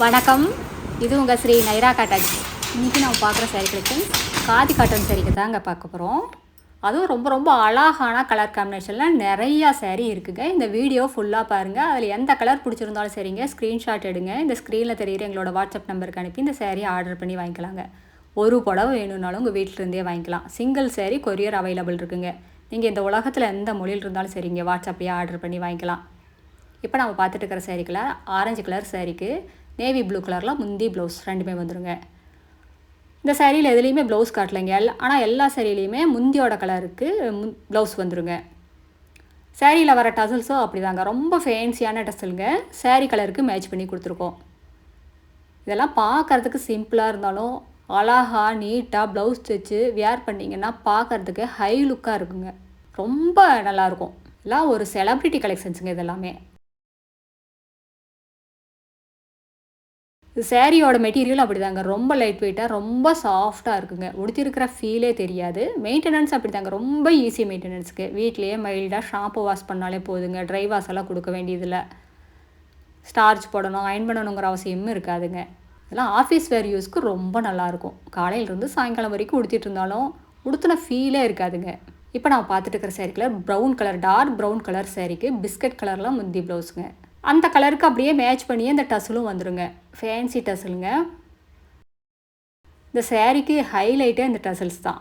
வணக்கம், இது உங்கள் ஸ்ரீ நைரா காட்டன்ஸ். இன்றைக்கி நம்ம பார்க்குற சாரீ கலெக்ஷன் காதி காட்டன் சாரீக்கு தாங்க பார்க்க போகிறோம். அதுவும் ரொம்ப ரொம்ப அழகான கலர் காம்பினேஷனில் நிறையா சாரீ இருக்குங்க. இந்த வீடியோ ஃபுல்லாக பாருங்கள். அதில் எந்த கலர் பிடிச்சிருந்தாலும் சரிங்க, ஸ்க்ரீன்ஷாட் எடுங்க. இந்த ஸ்க்ரீனில் தெரியுற எங்களோட வாட்ஸ்அப் நம்பருக்கு அனுப்பி இந்த சாரீ ஆர்டர் பண்ணி வாங்கிக்கலாங்க. ஒரு புடவை வேணும்னாலும் உங்கள் வீட்டிலேருந்தே வாங்கிக்கலாம். சிங்கிள் சாரீ கொரியர் அவைலபிள் இருக்குங்க. நீங்கள் இந்த உலகத்தில் எந்த மொழியில் இருந்தாலும் சரிங்க, வாட்ஸ்அப்லேயே ஆர்டர் பண்ணி வாங்கிக்கலாம். இப்போ நம்ம பார்த்துட்டு இருக்கிற சாரீ கலர் ஆரஞ்சு கலர் சாரீக்கு நேவி ப்ளூ கலரில் முந்தி ப்ளவுஸ் ரெண்டுமே வந்துடுங்க. இந்த சாரியில் எதுலேயுமே ப்ளவுஸ் காட்டலைங்க, ஆனால் எல்லா சாரிலையுமே முந்தியோட கலருக்கு ப்ளவுஸ் வந்துடுங்க. சாரியில் வர டசல்ஸும் அப்படி தாங்க, ரொம்ப ஃபேன்சியான டசலுங்க. சாரீ கலருக்கு மேட்ச் பண்ணி கொடுத்துருக்கோம். இதெல்லாம் பார்க்குறதுக்கு சிம்பிளாக இருந்தாலும் அழகாக நீட்டாக ப்ளவுஸ் தைச்சு வியர் பண்ணிங்கன்னா பார்க்குறதுக்கு ஹை லுக்காக இருக்குங்க. ரொம்ப நல்லாயிருக்கும். எல்லாம் ஒரு செலிப்ரிட்டி கலெக்ஷன்ஸுங்க இதெல்லாமே. சாரியோட மெட்டீரியல் அப்படி தாங்க, ரொம்ப லைட் வெயிட்டாக ரொம்ப சாஃப்டாக இருக்குங்க. உடுத்திருக்கிற ஃபீலே தெரியாது. மெயின்டெனன்ஸ் அப்படி தாங்க, ரொம்ப ஈஸி மெயின்டெனன்ஸுக்கு. வீட்லேயே மைல்டாக ஷாம்பு வாஷ் பண்ணாலே போதுங்க. ட்ரை வாஷ் எல்லாம் கொடுக்க வேண்டியதில்லை. ஸ்டார்ச் போடணும், அயன் பண்ணணுங்கிற அவசியமும் இருக்காதுங்க. இதெல்லாம் ஆஃபீஸ் வேர் யூஸ்க்கு ரொம்ப நல்லாயிருக்கும். காலையிலேருந்து சாயங்காலம் வரைக்கும் உடுத்திட்டு இருந்தாலும் உடுத்தின ஃபீலே இருக்காதுங்க. இப்போ நான் பார்த்துட்டு இருக்கிற sari colour brown colour, dark brown colour சாரீக்கு பிஸ்கட் கலரில் முந்தி ப்ளவுஸுங்க. அந்த கலருக்கு அப்படியே மேட்ச் பண்ணியே இந்த டசலும் வந்துடுங்க. ஃபேன்சி டசலுங்க. இந்த சாரீக்கு ஹைலைட்டே இந்த டசல்ஸ் தான்.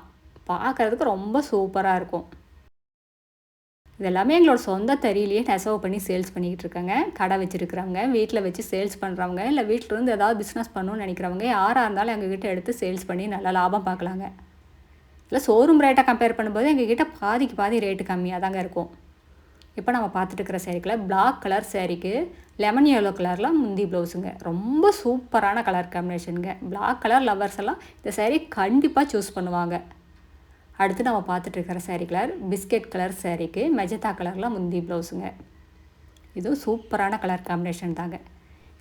பார்க்குறதுக்கு ரொம்ப சூப்பராக இருக்கும். இதெல்லாமே எங்களோட சொந்த தறியிலேயே நெசவு பண்ணி சேல்ஸ் பண்ணிக்கிட்டு இருக்காங்க. கடை வச்சுருக்கிறவங்க, வீட்டில் வச்சு சேல்ஸ் பண்ணுறவங்க, இல்லை வீட்டில் இருந்து ஏதாவது பிஸ்னஸ் பண்ணணும்னு நினைக்கிறவங்க யாராக இருந்தாலும் எங்ககிட்ட எடுத்து சேல்ஸ் பண்ணி நல்லா லாபம் பார்க்கலாங்க. இல்லை ஷோரூம் ரேட்டை கம்பேர் பண்ணும்போது எங்ககிட்ட பாதிக்கு பாதி ரேட்டு கம்மியாக தாங்க இருக்கும். இப்போ நம்ம பார்த்துட்டு இருக்கிற சாரீக்கில் பிளாக் கலர் சாரீக்கு லெமன் எல்லோ கலரில் முந்தி ப்ளவுஸுங்க. ரொம்ப சூப்பரான கலர் காம்பினேஷனுங்க. பிளாக் கலர் லவர்ஸ் எல்லாம் இந்த சாரீ கண்டிப்பாக சூஸ் பண்ணுவாங்க. அடுத்து நம்ம பார்த்துட்டு இருக்கிற சாரீ கலர் பிஸ்கெட் கலர் சாரீக்கு மெஜந்தா கலரில் முந்தி ப்ளவுஸுங்க. இதுவும் சூப்பரான கலர் காம்பினேஷன் தாங்க.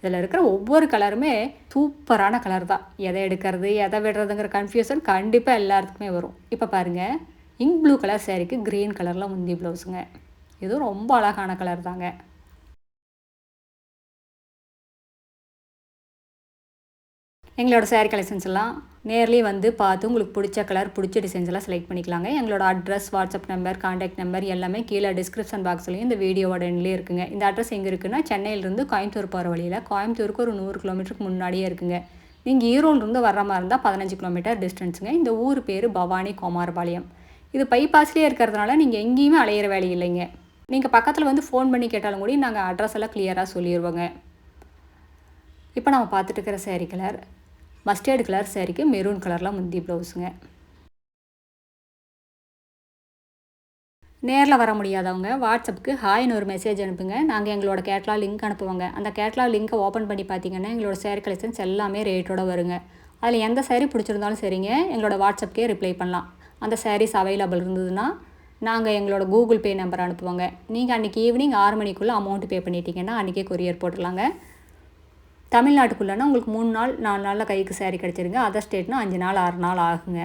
இதில் இருக்கிற ஒவ்வொரு கலருமே சூப்பரான கலர் தான். எதை எடுக்கிறது எதை விடுறதுங்கிற கன்ஃபியூஷன் கண்டிப்பாக எல்லாத்துக்குமே வரும். இப்போ பாருங்கள், இங்க் ப்ளூ கலர் சாரீக்கு க்ரீன் கலரில் முந்தி ப்ளவுஸுங்க. இதுவும் ரொம்ப அழகான கலர் தாங்க. எங்களோட சாரீ கலெக்ஷன்ஸ் எல்லாம் நேர்லேயே வந்து பார்த்து உங்களுக்கு பிடிச்ச கலர் பிடிச்ச டிசைன்ஸ் எல்லாம் செலக்ட் பண்ணிக்கலாங்க. எங்களோட address, WhatsApp number, contact number எல்லாமே கீழே டிஸ்கிரிப்ஷன் பாக்ஸ்லையும் இந்த வீடியோவோட எண்ட்லேயே இருக்குங்க. இந்த அட்ரஸ் எங்கே இருக்குன்னா சென்னையிலேருந்து கோயம்புத்தூர் போகிற வழியில், கோயம்புத்தூருக்கு ஒரு 100 கிலோமீட்டருக்கு முன்னாடியே இருக்குங்க. நீங்கள் ஈரோடுலேருந்து வர்ற மாதிரி இருந்தால் 15 கிலோமீட்டர் டிஸ்டன்ஸுங்க. இந்த ஊர் பேர் பவானி குமாரபாளையம். இது பைபாஸ்லேயே இருக்கிறதுனால நீங்கள் எங்கேயுமே அலையிற வேலை இல்லைங்க. நீங்கள் பக்கத்தில் வந்து ஃபோன் பண்ணி கேட்டாலும் கூட நாங்கள் அட்ரஸ் எல்லாம் கிளியராக சொல்லிடுவோங்க. இப்போ நம்ம பார்த்துட்டு இருக்கிற சாரீ கலர் மஸ்டர்டு கலர் சாரீக்கு மெரூன் கலரில் முந்தி ப்ளவுஸுங்க. நேரில் வர முடியாதவங்க வாட்ஸ்அப்புக்கு ஹாய்னு ஒரு மெசேஜ் அனுப்புங்க. நாங்கள் எங்களோட கேட்லாக் லிங்க் அனுப்புவோங்க. அந்த கேட்லாக் லிங்க்கை ஓப்பன் பண்ணி பார்த்தீங்கன்னா எங்களோட சாரீ கலெக்ஷன்ஸ் எல்லாமே ரேட்டோட வருங்க. அதில் எந்த சாரீ பிடிச்சிருந்தாலும் சரிங்க, எங்களோட வாட்ஸ்அப்புக்கே ரிப்ளை பண்ணலாம். அந்த சாரீஸ் அவைலபிள் இருந்ததுன்னா நாங்கள் எங்களோட கூகுள் பே நம்பர் அனுப்புவோங்க. நீங்கள் அன்றைக்கி ஈவினிங் 6 மணிக்குள்ளே அமௌண்ட்டு பே பண்ணிட்டீங்கன்னா அன்றைக்கே கொரியர் போட்டுடலாங்க. தமிழ்நாட்டுக்குள்ளேனா உங்களுக்கு 3 நாள் 4 நாளில் கைக்கு சாரீ கிடச்சிருங்க. அதர் ஸ்டேட்னா 5 நாள் 6 நாள் ஆகுங்க.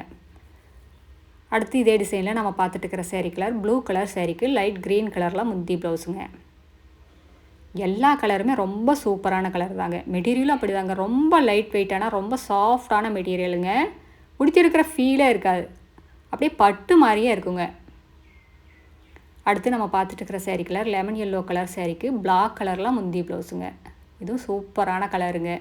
அடுத்து இதே டிசைனில் நம்ம பார்த்துட்டு இருக்கிற சாரீ கலர் ப்ளூ கலர் சாரீக்கு லைட் க்ரீன் கலரில் முந்தி ப்ளவுஸுங்க. எல்லா கலருமே ரொம்ப சூப்பரான கலர் தாங்க. மெட்டீரியலும் அப்படி தாங்க, ரொம்ப லைட் வெயிட்டான ரொம்ப சாஃப்டான மெட்டீரியலுங்க. பிடிச்சிருக்கிற ஃபீலே இருக்காது, அப்படியே பட்டு மாதிரியே இருக்குங்க. அடுத்து நம்ம பார்த்துட்டு இருக்கிற sari colour lemon yellow colour சாரீக்கு பிளாக் கலரில் முந்தி ப்ளவுஸுங்க. இதுவும் சூப்பரான கலருங்க.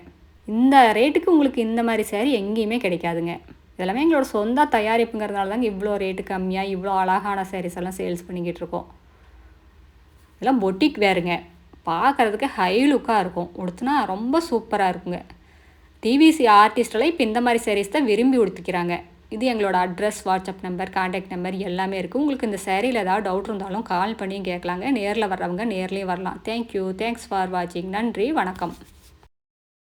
இந்த ரேட்டுக்கு உங்களுக்கு இந்த மாதிரி சாரீ எங்கேயுமே கிடைக்காதுங்க. இதெல்லாமே எங்களோட சொந்த தயாரிப்புங்கிறதுனால தாங்க இவ்வளோ ரேட்டு கம்மியாக இவ்வளோ அழகான சாரீஸ் எல்லாம் சேல்ஸ் பண்ணிக்கிட்டு இருக்கோம். இதெல்லாம் பொட்டிக் வேறுங்க. பார்க்குறதுக்கு ஹை லுக்காக இருக்கும். உடுத்துனா ரொம்ப சூப்பராக இருக்குங்க. டிவிசி ஆர்டிஸ்டெல்லாம் இப்போ இந்த மாதிரி சாரீஸ் தான் விரும்பி உடுத்திக்கிறாங்க. இது எங்களோட address, WhatsApp number, contact number எல்லாமே இருக்குது. உங்களுக்கு இந்த சாரியில் ஏதாவது டவுட் இருந்தாலும் கால் பண்ணி கேட்கலாங்க. நேரில் வர்றவங்க நேர்லேயும் வரலாம். தேங்க்யூ, தேங்க்ஸ் ஃபார் வாட்சிங். நன்றி, வணக்கம்.